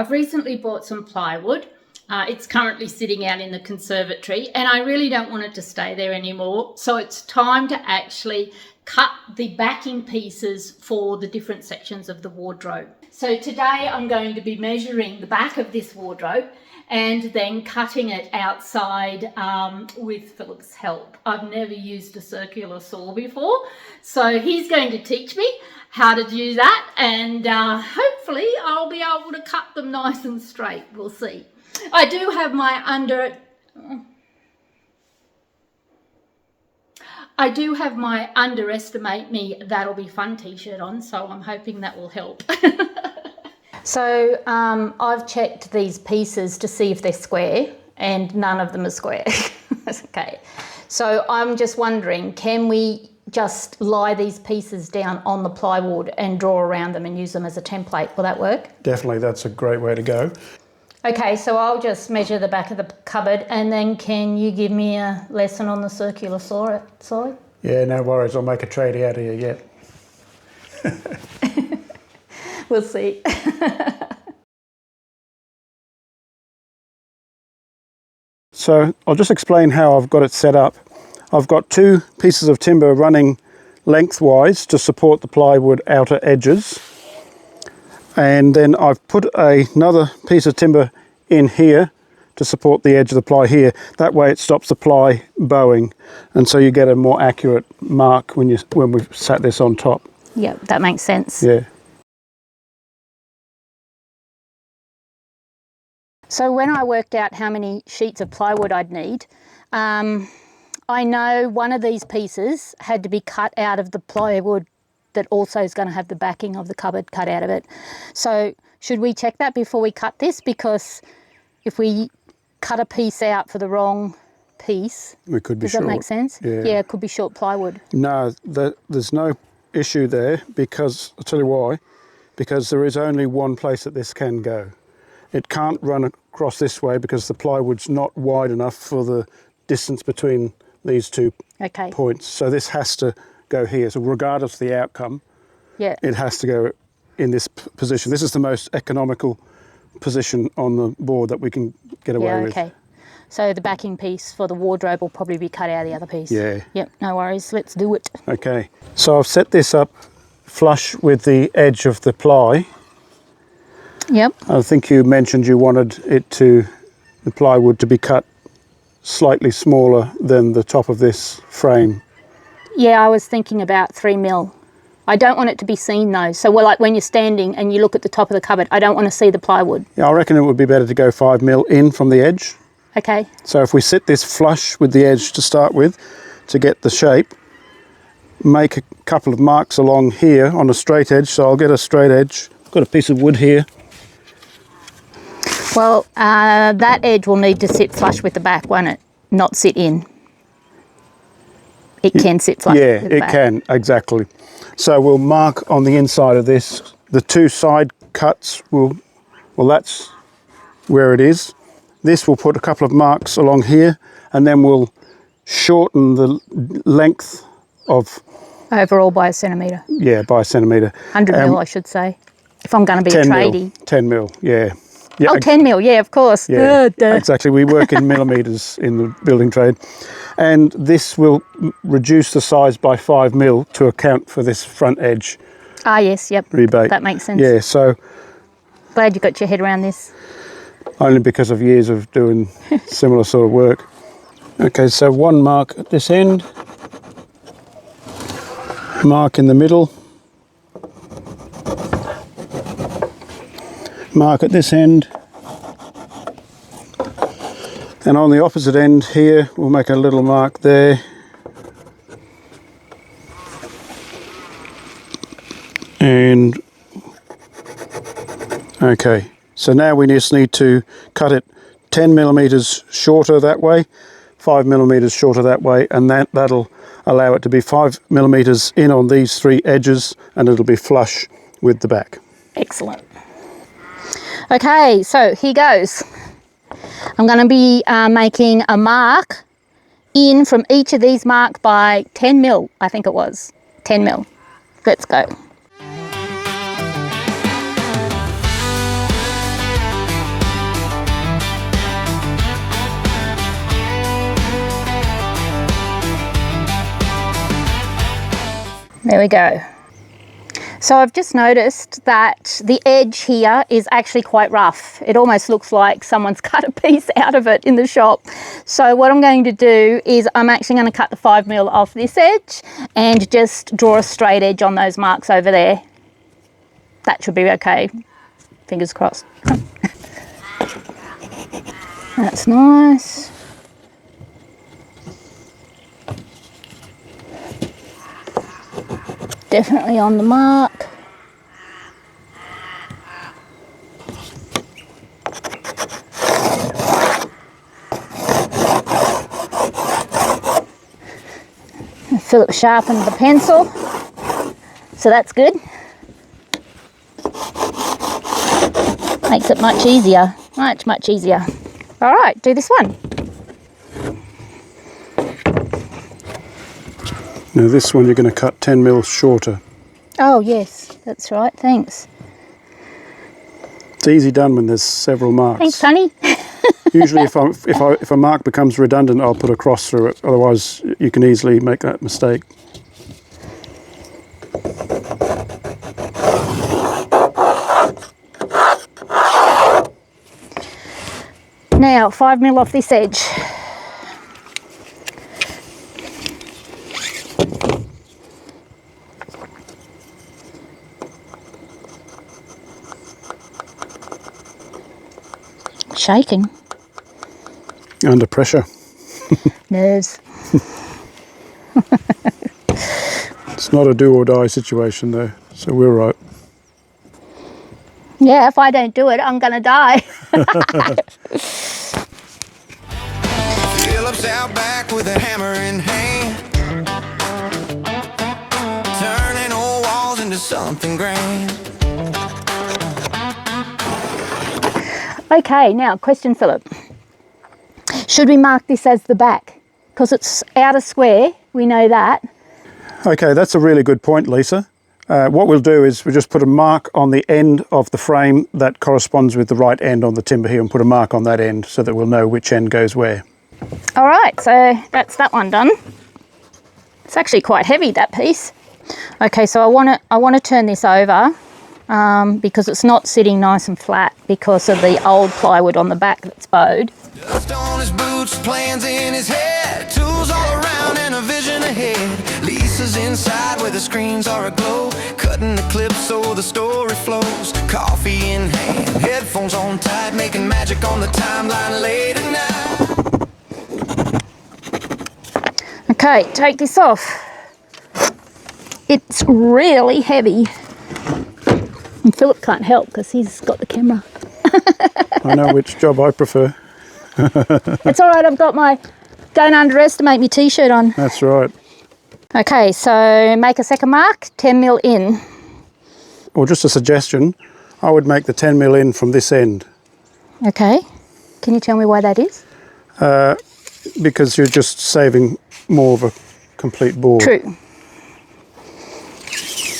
I've recently bought some plywood. It's currently sitting out in the conservatory and I really don't want it to stay there anymore. So it's time to actually cut the backing pieces for the different sections of the wardrobe. So today I'm going to be measuring the back of this wardrobe and then cutting it outside with Philip's help. I've never used a circular saw before, so he's going to teach me how to do that, and hopefully I'll be able to cut them nice and straight. We'll see. I do have my underestimate me, that'll be fun t-shirt on, so I'm hoping that will help. So I've checked these pieces to see if they're square, and none of them are square. Okay, so I'm just wondering, can we just lie these pieces down on the plywood and draw around them and use them as a template? Will that work? Definitely, that's a great way to go. Okay, so I'll just measure the back of the cupboard, and then can you give me a lesson on the circular saw? Yeah, no worries, I'll make a tradie out of you yet. We'll see. So I'll just explain how I've got it set up. I've got two pieces of timber running lengthwise to support the plywood outer edges. And then I've put another piece of timber in here to support the edge of the ply here. That way it stops the ply bowing, and so you get a more accurate mark when we've sat this on top. Yeah, that makes sense. Yeah. So when I worked out how many sheets of plywood I'd need, I know one of these pieces had to be cut out of the plywood that also is going to have the backing of the cupboard cut out of it. So should we check that before we cut this? Because if we cut a piece out for the wrong piece, we could be short. Does that make sense? Yeah, it could be short plywood. No, there's no issue there, because I'll tell you why. Because there is only one place that this can go. It can't run across this way because the plywood's not wide enough for the distance between these two points. So this has to go here. So regardless of the outcome, it has to go in this position. This is the most economical position on the board that we can get away with. Okay. So the backing piece for the wardrobe will probably be cut out of the other piece. Yeah. Yep, no worries. Let's do it. Okay. So I've set this up flush with the edge of the ply. Yep. I think you mentioned you wanted the plywood to be cut slightly smaller than the top of this frame. Yeah, I was thinking about 3 mil. I don't want it to be seen though. So like when you're standing and you look at the top of the cupboard, I don't want to see the plywood. Yeah, I reckon it would be better to go 5 mil in from the edge. Okay. So if we sit this flush with the edge to start with, to get the shape, make a couple of marks along here on a straight edge. So I'll get a straight edge. I've got a piece of wood here. Well, that edge will need to sit flush with the back, won't it? Not sit in. It can sit flush with the back. Yeah, it can, exactly. So we'll mark on the inside of this. The two side cuts well, that's where it is. This will put a couple of marks along here, and then we'll shorten the length of... Overall by a centimetre. Yeah, by a centimetre. 100 mil, I should say, if I'm going to be a tradie. 10 mil, yeah. Yeah, 10 mil, yeah, of course. Yeah, exactly. We work in millimetres in the building trade. And this will reduce the size by 5 mil to account for this front edge. Ah, yes, yep. Rebate. That makes sense. Yeah, so... Glad you got your head around this. Only because of years of doing similar sort of work. Okay, so one mark at this end. Mark in the middle. Mark at this end, and on the opposite end here we'll make a little mark there, and okay, so now we just need to cut it 10 millimeters shorter that way, 5 millimeters shorter that way, and that'll allow it to be 5 millimeters in on these three edges, and it'll be flush with the back. Excellent. Okay, so here goes. I'm going to be making a mark in from each of these marked by 10 mil, I think it was. 10 mil. Let's go. There we go. So I've just noticed that the edge here is actually quite rough. It almost looks like someone's cut a piece out of it in the shop. So what I'm going to do is I'm actually going to cut the 5mm off this edge and just draw a straight edge on those marks over there. That should be okay. Fingers crossed. That's nice. Definitely on the mark. Philip sharpened the pencil, so that's good. Makes it much easier, much easier. All right, do this one. Now this one you're going to cut 10mm shorter. Oh yes, that's right, thanks. It's easy done when there's several marks. Thanks, honey. Usually if a mark becomes redundant, I'll put a cross through it, otherwise you can easily make that mistake. Now 5mm off this edge. Shaking. Under pressure. Nerves. It's not a do or die situation though, so we're right. Yeah, if I don't do it, I'm gonna die. Phillips out back with a hammer in hand, turning old walls into something grand. Okay, now question, Philip. Should we mark this as the back? Because it's outer square, we know that. Okay, that's a really good point, Lisa. What we'll do is we'll just put a mark on the end of the frame that corresponds with the right end on the timber here, and put a mark on that end so that we'll know which end goes where. All right, so that's that one done. It's actually quite heavy, that piece. Okay, so I want to turn this over because it's not sitting nice and flat because of the old plywood on the back that's bowed. Dust on his boots, plans in his head, tools all around and a vision ahead. Lisa's inside where the screens are aglow, cutting the clips so the story flows. Coffee in hand, headphones on tight, making magic on the timeline late at night. Okay, take this off. It's really heavy. And Philip can't help because he's got the camera. I know which job I prefer. It's all right, I've got my Don't Underestimate Me t-shirt on. That's right. Okay, so make a second mark, 10mm in. Or just a suggestion, I would make the 10mm in from this end. Okay, can you tell me why that is? Because you're just saving more of a complete board. True.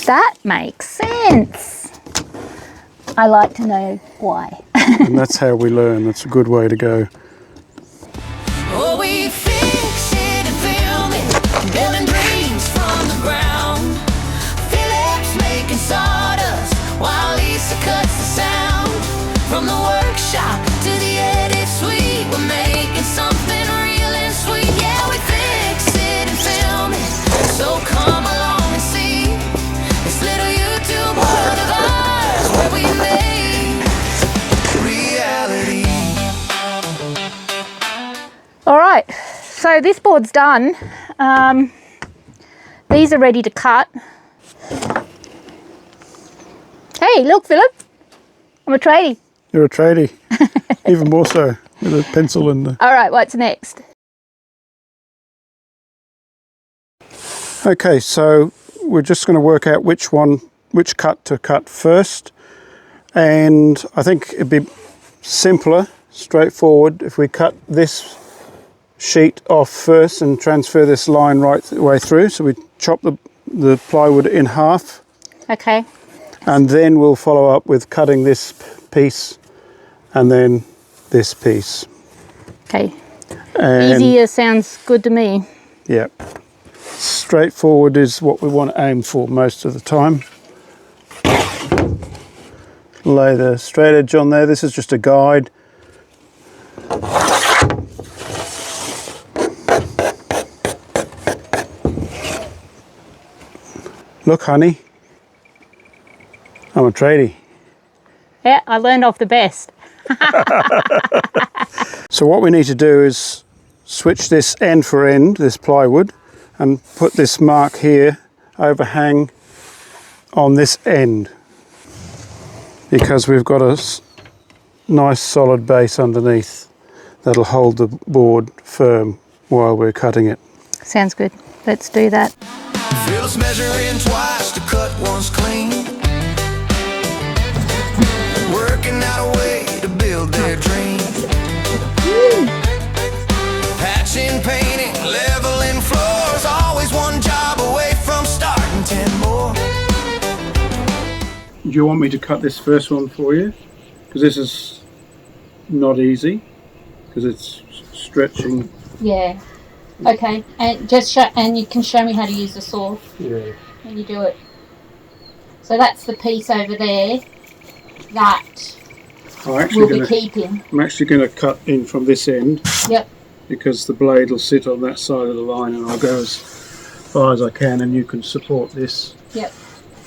That makes sense. I like to know why. And that's how we learn. That's a good way to go. Oh, we fix it and film it, building dreams from the ground. Phillips making sawdust while Lisa cuts the sound. From the workshop to the edit suite, we're making something real and sweet. Yeah, we fix it and film it, so come along and see this little YouTube world of ours where we make reality. All right, so this board's done. These are ready to cut. Hey, look, Philip, I'm a tradie. You're a tradie. Even more so, with a pencil and the... All right, what's next? Okay, so we're just going to work out which cut to cut first. And I think it'd be simpler, straightforward, if we cut this sheet off first and transfer this line right the way through. So we chop the plywood in half. Okay. And then we'll follow up with cutting this piece and then this piece. Okay. And Easier sounds good to me. yeah. straightforward is what we want to aim for most of the time. Lay the straight edge on there. This is just a guide. Look, honey, I'm a tradie. Yeah, I learned off the best. So what we need to do is switch this end for end, this plywood, and put this mark here, overhang on this end, because we've got a nice solid base underneath that'll hold the board firm while we're cutting it. Sounds good. Let's do that. Phil's measuring twice to cut once clean. Working out a way to build their dream. Patching, painting, leveling floors. Always one job away from starting 10 more. Do you want me to cut this first one for you? Because this is not easy, because it's stretching. Yeah. Okay. And just show, and you can show me how to use the saw Yeah. when you do it. So that's the piece over there that we'll be keeping. I'm actually going to cut in from this end. Yep. Because the blade will sit on that side of the line, and I'll go as far as I can, and you can support this. Yep.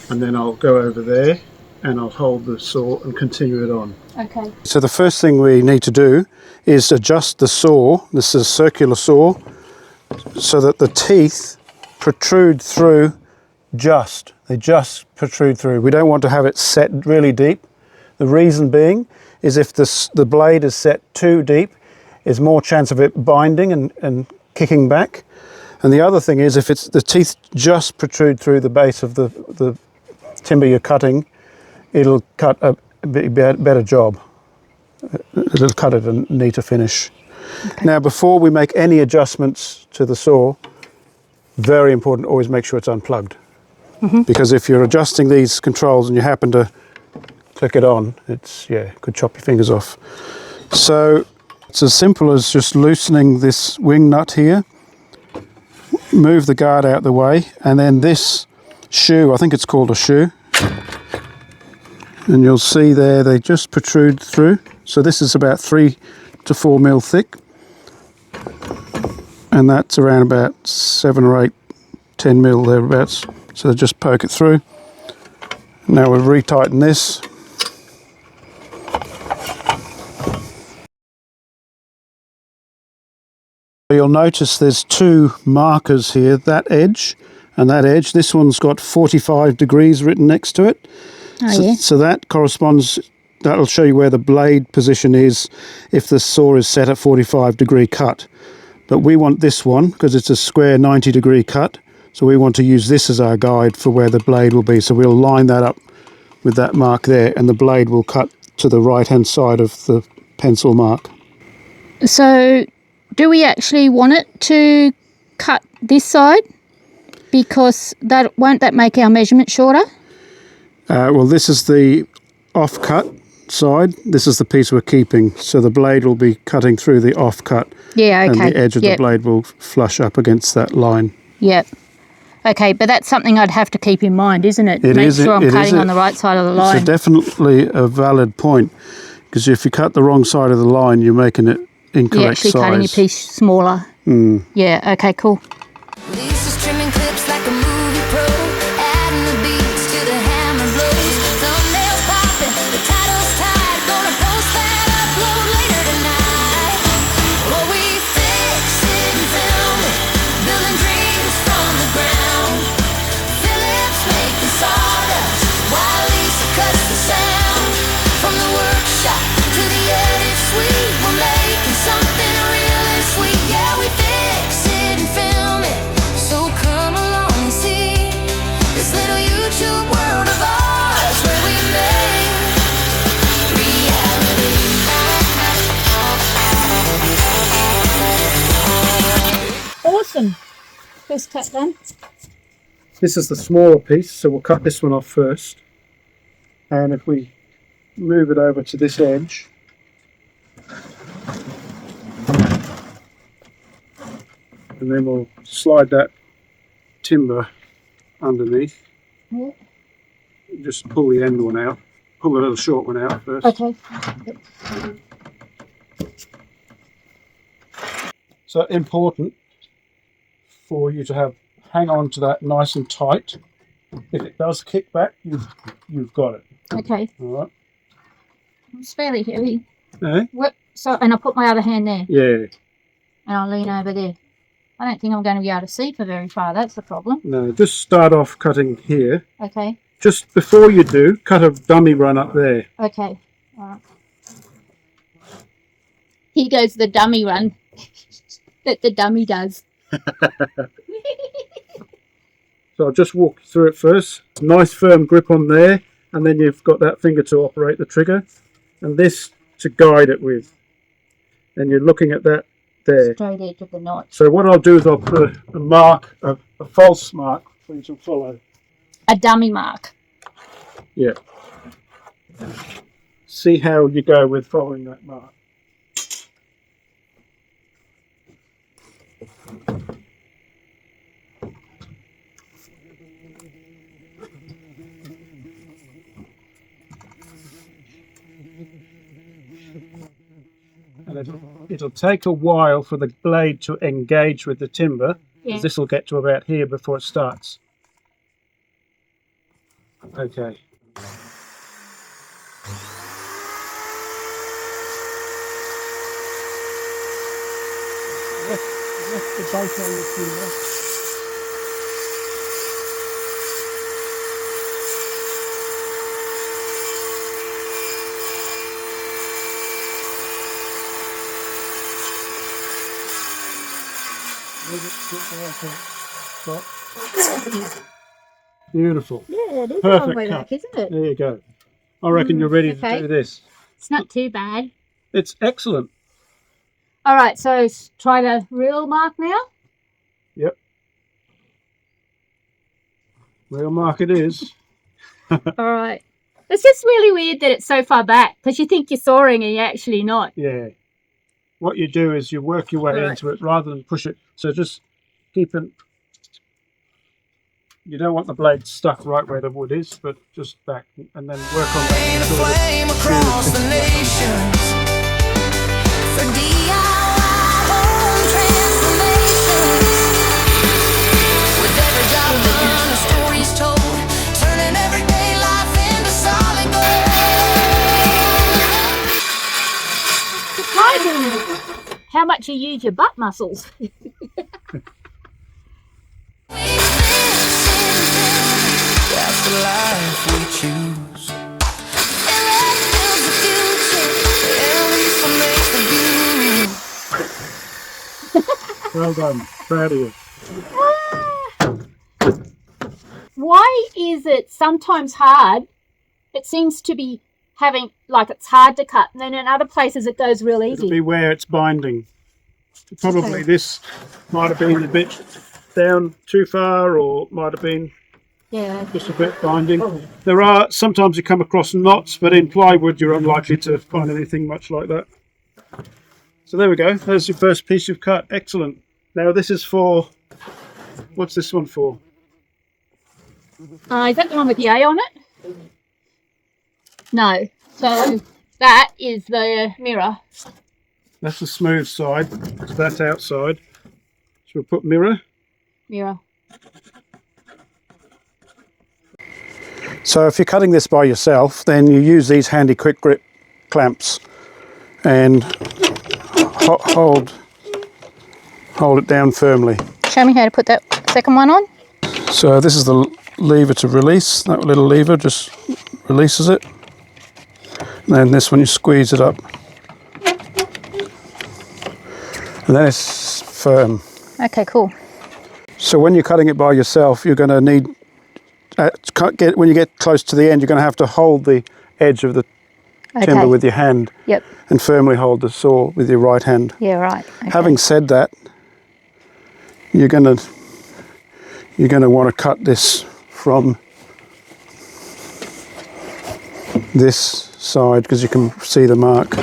And then I'll go over there and I'll hold the saw and continue it on. Okay. So the first thing we need to do is adjust the saw. This is a circular saw, so that the teeth protrude through they just protrude through. We don't want to have it set really deep. The reason being is if the blade is set too deep, there's more chance of it binding and kicking back. And the other thing is, if the teeth just protrude through the base of the timber you're cutting, it'll cut a better job. It'll cut it a neater finish. Okay. Now, before we make any adjustments to the saw, very important, always make sure it's unplugged. Because if you're adjusting these controls and you happen to click it on, could chop your fingers off. So it's as simple as just loosening this wing nut here, move the guard out the way, and then this shoe, I think it's called a shoe, and you'll see there they just protrude through. So this is about 3 to 4 mil thick, and that's around about 7 or 8, 10 mil thereabouts. So just poke it through. Now we'll retighten this. You'll notice there's 2 markers here, that edge and that edge. This one's got 45 degrees written next to it. So that corresponds, that'll show you where the blade position is if the saw is set at 45-degree cut. But we want this one because it's a square 90-degree cut. So we want to use this as our guide for where the blade will be. So we'll line that up with that mark there, and the blade will cut to the right-hand side of the pencil mark. So do we actually want it to cut this side? Because won't that make our measurement shorter? Well, this is the off-cut side. This is the piece we're keeping. So the blade will be cutting through the off-cut. Yeah, okay. And the edge of the blade will flush up against that line. Yep. Okay, but that's something I'd have to keep in mind, isn't it? Make sure I'm cutting on the right side of the line. It's definitely a valid point, because if you cut the wrong side of the line, you're making it incorrect You're actually size. cutting a piece smaller. Yeah, okay, cool. Lisa's trimming clips like a movie pro, adding the beats to the hammer blows. Thumbnails popping, the title's tied. Gonna post that upload later tonight. Oh, we fix it and film it, building dreams from the ground. Philip's making sawdust while Lisa cuts the sound. From the workshop to the edit suite, we're making something real and sweet. Yeah, we fix it and film it. So come along and see this little YouTube world of ours where we make reality. Awesome. First cut done. This is the smaller piece, so we'll cut this one off first. And if we move it over to this edge, and then we'll slide that timber underneath. Yeah. Just pull the end one out. Pull the little short one out first. Okay. So important for you to hang on to that nice and tight. If it does kick back, you've got it. Okay. All right. It's fairly heavy. Eh? What? So, and I'll put my other hand there. Yeah. And I'll lean over there. I don't think I'm going to be able to see for very far. That's the problem. No, just start off cutting here. Okay. Just before you do, cut a dummy run up there. Okay. All right. Here goes the dummy run that the dummy does. So I'll just walk you through it first. Nice firm grip on there, and then you've got that finger to operate the trigger, and this to guide it with. And you're looking at that there. Straight edge of the notch. So what I'll do is I'll put a mark, a false mark for you to follow. A dummy mark. Yeah. See how you go with following that mark. And it'll take a while for the blade to engage with the timber, because this will get to about here before it starts. Okay. Left the bolt on the timber. Beautiful. Yeah, it is Perfect a long way cut. back, isn't it? There you go. I reckon you're ready to do this. It's not too bad. It's excellent. All right, so try the real mark now. Yep. Real mark it is. All right. It's just really weird that it's so far back, because you think you're sawing and you're actually not. Yeah. What you do is you work your way into it rather than push it. So just keep it. You don't want the blade stuck right where the wood is, but just back and then work on Rain a that. flame across the nations for DIY home transformations. With every job done, the stories told, turning everyday life into solid gold. How much you use your butt muscles. That's the life we choose. And that builds the future. At least we'll make the view. Well done. Proud of you. Why is it sometimes hard? It seems to be having, like, it's hard to cut, and then in other places it goes real easy. It'll be where it's binding. Probably this might have been a bit down too far, or might have been just a bit binding. There are, sometimes you come across knots, but in plywood you're unlikely to find anything much like that. So there we go, there's your first piece you've cut. Excellent. Now this is for, what's this one for? Is that the one with the A on it? No. So that is the mirror. That's the smooth side, so that's outside. So we'll put mirror. Mirror. So if you're cutting this by yourself, then you use these handy quick grip clamps and hold it down firmly. Show me how to put that second one on. So this is the lever to release. That little lever just releases it. And then this one you squeeze it up. And then it's firm. Okay, cool. So when you're cutting it by yourself, you're going to need, when you get close to the end, you're going to have to hold the edge of the timber with your hand. Yep. And firmly hold the saw with your right hand. Yeah, right. Okay. Having said that, you're going to want to cut this from this side because you can see the mark.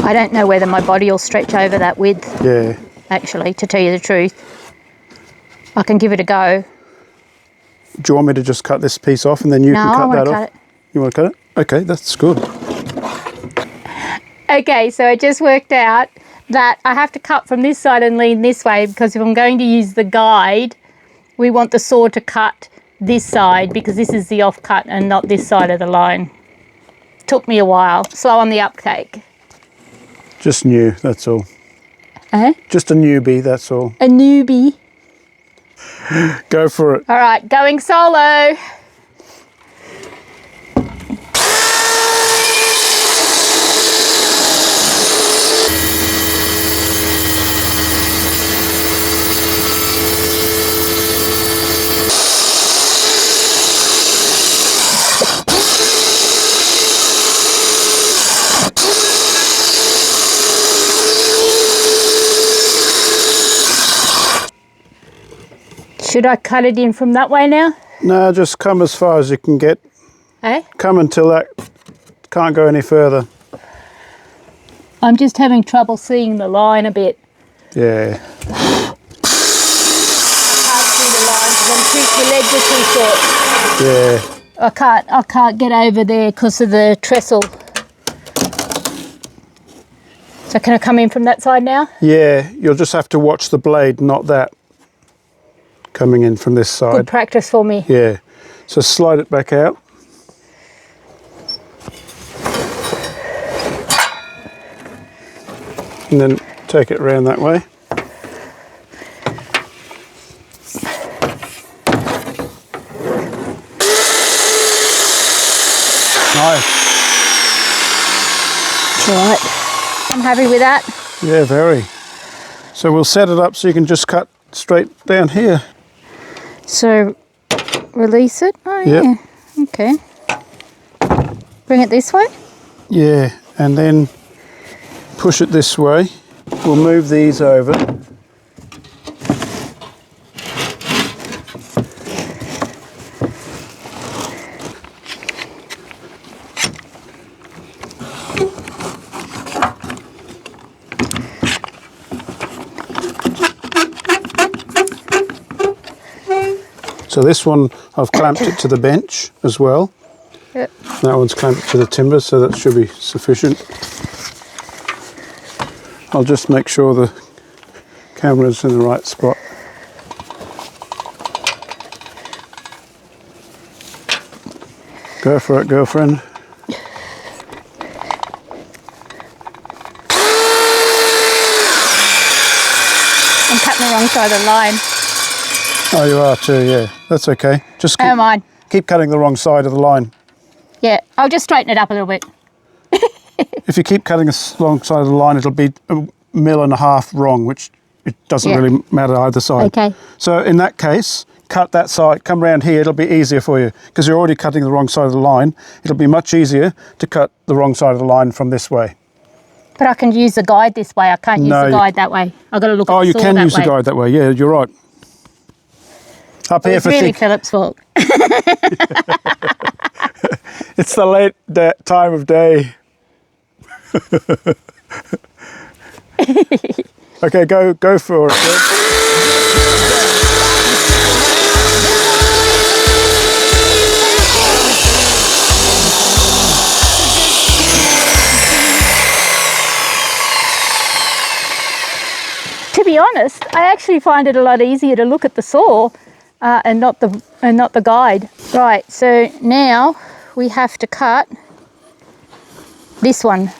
I don't know whether my body will stretch over that width. Yeah. Actually, to tell you the truth. I can give it a go. Do you want me to just cut this piece off and then you No, can I cut wanna that cut off? it. You want to cut it? Okay, that's good. Okay, so I just worked out that I have to cut from this side and lean this way, because if I'm going to use the guide, we want the saw to cut this side, because this is the offcut and not this side of the line. Took me a while. Slow on the uptake. Just new, that's all. Eh? Just a newbie, that's all. A newbie. Go for it. All right, going solo. Should I cut it in from that way now? No, just come as far as you can get. Eh? Come until that can't go any further. I'm just having trouble seeing the line a bit. Yeah. I can't see the line because the legs are too short. Yeah. I can't get over there because of the trestle. So can I come in from that side now? Yeah, you'll just have to watch the blade, not that. Coming in from this side. Good practice for me. Yeah. So slide it back out. And then take it around that way. Nice. All right. I'm happy with that. Yeah, very. So we'll set it up so you can just cut straight down here. So release it. Oh, Yep. yeah. Okay. Bring it this way. Yeah, and then push it this way. We'll move these over. So this one, I've clamped it to the bench as well. Yep. That one's clamped to the timber, so that should be sufficient. I'll just make sure the camera's in the right spot. Go for it, girlfriend. I'm cutting the wrong side of the line. Oh, you are too, yeah. That's okay. Just Never mind. keep cutting the wrong side of the line. Yeah, I'll just straighten it up a little bit. If you keep cutting the wrong side of the line, it'll be 1.5 mm wrong, which it doesn't Yeah. really matter either side. Okay. So in that case, cut that side, come around here, it'll be easier for you because you're already cutting the wrong side of the line. It'll be much easier to cut the wrong side of the line from this way. But I can use the guide this way. I can't use No, the you- guide that way. I've got to look at Oh, the you saw can that use way. the guide that way. Yeah, you're right. Up here It's for really thick. Philip's fault. It's the late time of day. Okay, go for it. Yeah. To be honest, I actually find it a lot easier to look at the saw and not the guide. Right, so now we have to cut this one.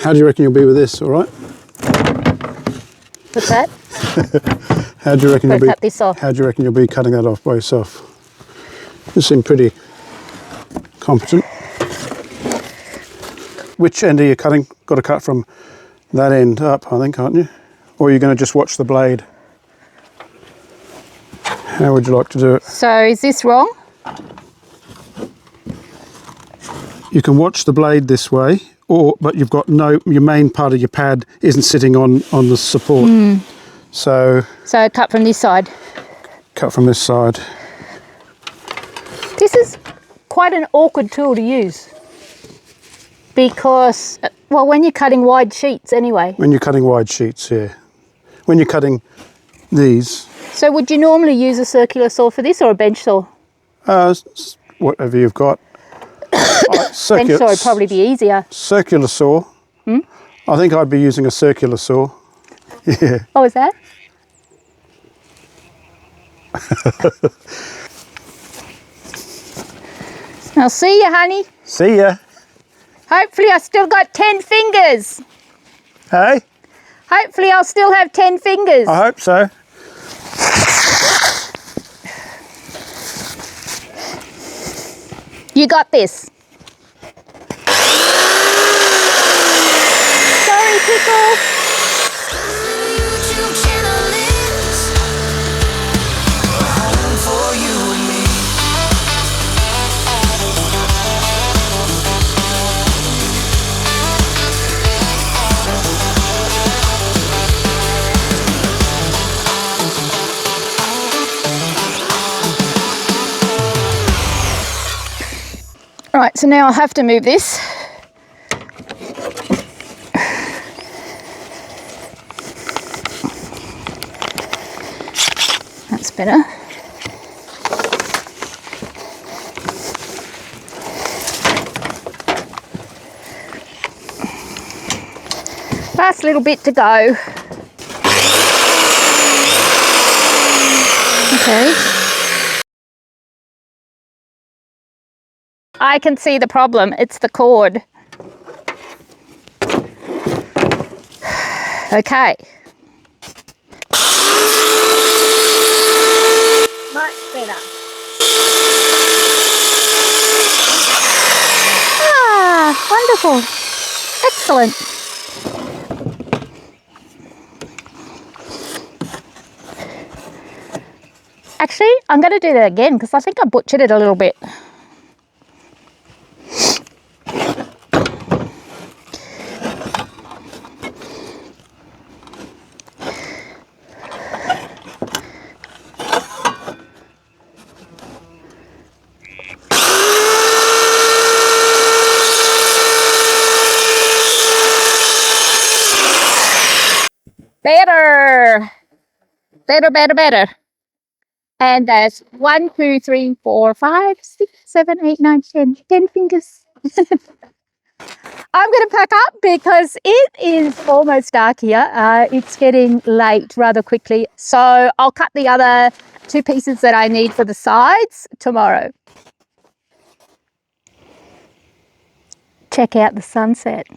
How do you reckon you'll be with this? All right. What's that? How do you reckon Gotta you'll be? cut this off. How do you reckon you'll be cutting that off by yourself? You seem pretty competent. Which end are you cutting? Got to cut from that end up, I think, aren't you? Or are you going to just watch the blade? How would you like to do it? So is this wrong? You can watch the blade this way, but you've got your main part of your pad isn't sitting on the support. So So cut from this side. cut from this side. This is quite an awkward tool to use. Because, well, when you're cutting wide sheets anyway. When you're cutting wide sheets, yeah. When you're cutting these, So would you normally use a circular saw for this or a bench saw? whatever you've got. Bench saw would probably be easier. Circular saw. I think I'd be using a circular saw. Yeah. Oh, is that? I'll see you, honey. See ya. Hopefully I still got 10 fingers. Hey, Hopefully I'll still have 10 fingers. I hope so. You got this. Sorry, Pickle. YouTube channel is a home for you and me. Right, so now I'll have to move this. That's better. Last little bit to go. Okay. I can see the problem. It's the cord. Okay. Much better. Ah, wonderful. Excellent. Actually, I'm going to do that again because I think I butchered it a little bit. Better. Better, better, better. And that's 1, 2, 3, 4, 5, 6, 7, 8, 9, 10. 10 fingers. I'm going to pack up because it is almost dark here. It's getting late rather quickly. So I'll cut the other 2 pieces that I need for the sides tomorrow. Check out the sunset.